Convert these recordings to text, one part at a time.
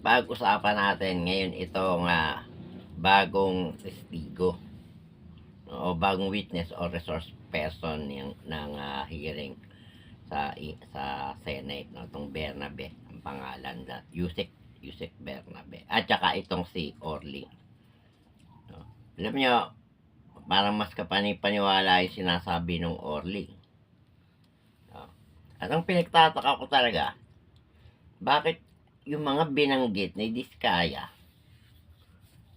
Pag-usapan natin ngayon itong bagong testigo o bagong witness o resource person ng hearing sa Senate, no? Itong Bernabe, ang pangalan na Yusek Bernabe. At saka itong si Orly. No? Alam nyo, parang mas kapanipaniwala yung sinasabi ng Orly. No? At ang pinagtataka ko talaga, bakit yung mga binanggit ni Diskaya,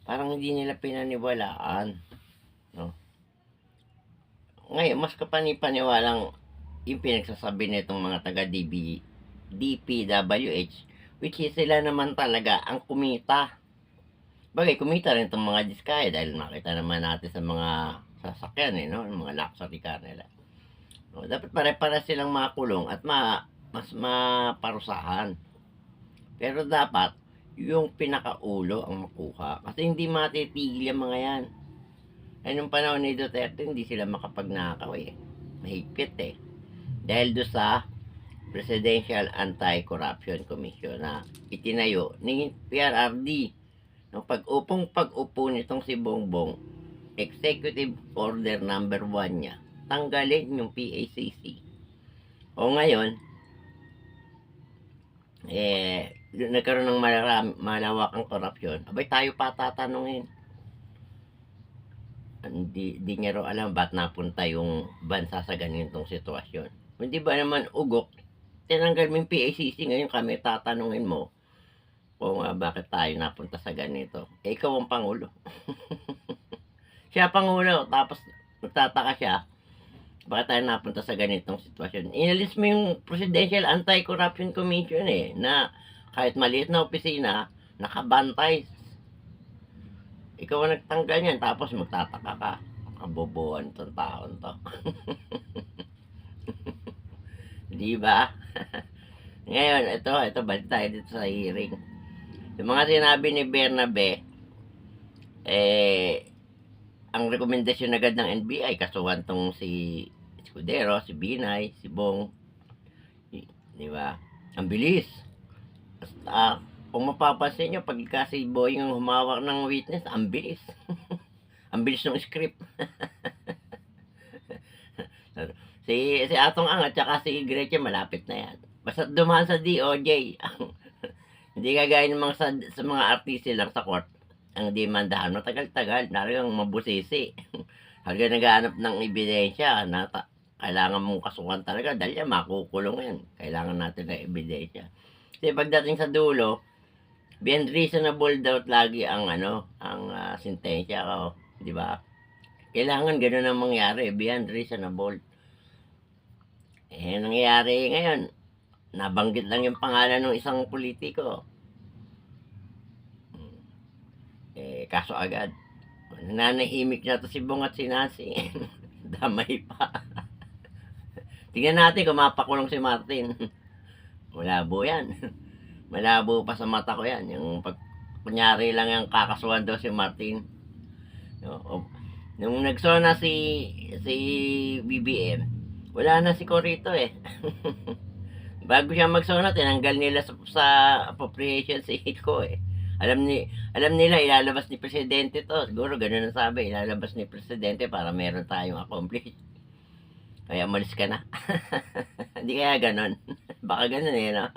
parang hindi nila pinaniwalaan. No? Ngayon, mas kapanipaniwalang yung pinagsasabi nitong mga DPWH, which is sila naman talaga ang kumita. Bagay, kumita rin itong mga Diskaya dahil nakita naman natin sa mga sasakyan, no? Yung mga luxury car nila. No? Dapat pare-para silang makulong at mas maparusahan. Pero dapat, yung pinakaulo ang makuha. Kasi hindi matitigil yung mga yan. Ay, nung panahon ni Duterte, hindi sila makapagnakaw eh. Mahigpit eh. Dahil doon sa Presidential Anti-Corruption Commission na itinayo ni PRRD. No, pag-upo nitong si Bongbong, Executive Order number 1 niya, tanggalin yung PACC. O ngayon, nagkaroon ng malawakang korupsyon, abay tayo pa tatanungin. Hindi niya raw alam ba't napunta yung bansa sa ganitong sitwasyon. Hindi ba naman ugok, tinanggal mo yung PACC, ngayon kami tatanungin mo kung bakit tayo napunta sa ganito. Ikaw ang Pangulo. Siya Pangulo, tapos magtataka siya, bakit tayo napunta sa ganitong sitwasyon. Inalis mo yung Presidential Anti-Corruption Commission na kahit maliit na opisina, nakabantay. Ikaw ang nagtanggal niyan, tapos magtataka ka. Kabobohan itong taon to. Di ba? Ngayon, ito balik tayo dito sa hearing. Yung mga sinabi ni Bernabe, ang rekomendasyon agad ng NBI, kasuhan tong si Escudero, si Binay, si Bong. Di ba? Ang bilis. Basta, kung mapapansin nyo, pag kasi Boying ang humawak ng witness, ang bilis. Ang bilis ng script. si Atong Ang at saka si Gretchen, malapit na yan. Basta dumaan sa DOJ. Hindi kagaya ng mga sa mga artiste lang sa court. Ang demandahan, matagal-tagal, narigang mabusisi. Hanggang naghahanap ng ebidensya na kailangan mong kasuhan talaga dahil yan, makukulong yan. Kailangan natin ng ebidensya. Kasi pagdating sa dulo, beyond reasonable doubt lagi ang sentensya ko, di ba? Kailangan gano'n ang mangyari, beyond reasonable. Nangyayari ngayon, nabanggit lang yung pangalan ng isang politiko. Kaso agad. Nanahimik na to si Bong at si Nasi. Damay pa. Tingnan natin kung mapakulong si Martin. Malabo yan. Malabo pa sa mata ko yan. Yung kunyari lang yung kakasuhan daw si Martin. Nung nagsona si BBM, wala na si Corito eh. Bago siya magsona, tinanggal nila sa appropriation si Hiko eh. Alam nila ilalabas ni Presidente to. Siguro ganun ang sabi, ilalabas ni Presidente para meron tayong accomplish. Kaya malis ka na. Hindi kaya ganun. Baka ganun eh, no?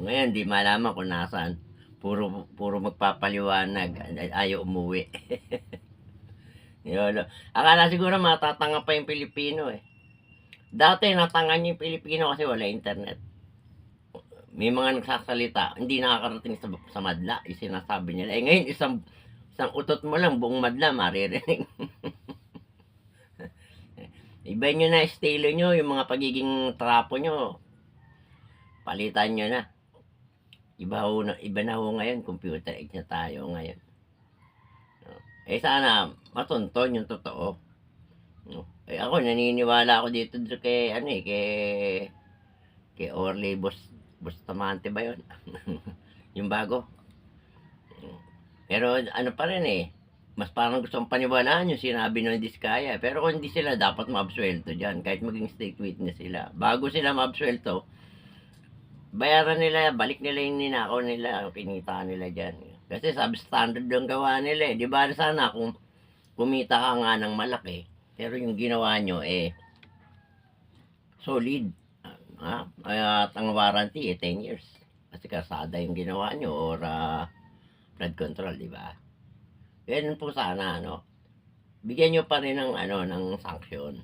Ngayon, di malaman kung nasaan. Puro magpapaliwanag. Ayaw umuwi. Yun, akala siguro matatanga pa yung Pilipino eh. Dati natangan yung Pilipino kasi wala internet. May mga nagsasalita, hindi nakakarating sa madla, yung sinasabi nila. Ngayon, isang utot mo lang, buong madla, maririnig. Iba nyo na estilo nyo, yung mga pagiging trapo nyo, palitan nyo na. Iba na ho ngayon, computer age na tayo ngayon. Sana, matunton yung totoo. Ako, naniniwala ako dito kay Orly Bustamante ba yun? Yung bago. Pero ano pa rin mas parang gusto kong paniwalaan yung sinabi ng Diskaya. Pero kung hindi sila, dapat maabsuelto dyan. Kahit maging state witness sila. Bago sila maabsuelto, bayaran nila, balik nila yung ninakaw nila, yung kinita nila dyan. Kasi substandard yung gawa nila eh. Di ba sana kung kumita ka nga ng malaki, pero yung ginawa nyo eh, solid. At ang warranty eh, 10 years. Kasi kasada yung ginawa nyo or flood control, di ba? Ganun po sana, ano, bigyan nyo pa rin ng, ano, ng sanksyon.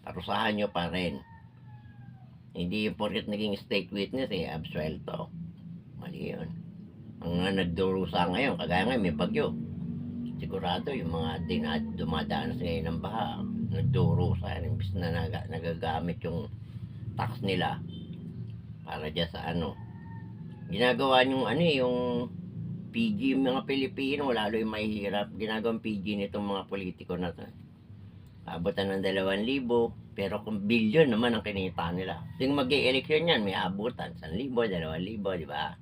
Parusahan nyo pa rin. Hindi yung porket naging state witness eh, absuelto. Mali yun. Ang nagdurusa ngayon, kagaya ngayon may bagyo. Sigurado yung mga dumadanas ngayon ng baha, nagdurusa yan, imbis na nagagamit yung tax nila para dyan sa ano. Ginagawa yung ano eh, yung PG yung mga Pilipino, lalo yung mahihirap. Ginagawang PG nitong mga politiko na to. Abutan ng 2,000, pero kung bilyon naman ang kinita nila. Yung mag-i-eleksyon yan, may abutan, 1,000, 2,000, di ba?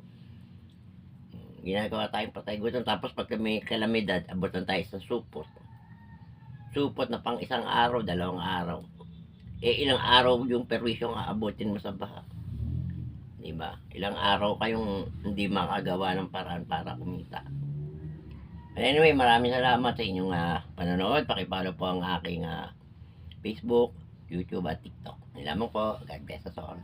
Ginagawa tayong patay gutom, tapos pag may kalamidad, abutan tayo sa supot. Supot na pang isang araw, 2 araw. Eh, ilang araw yung perwisyong aabutin mo sa baha. Di ba? Ilang araw kayong hindi makagawa ng paraan para kumita. Anyway, maraming salamat sa inyong panonood. Pakipollow po ang aking Facebook, YouTube at TikTok. Lamang po. God bless us all.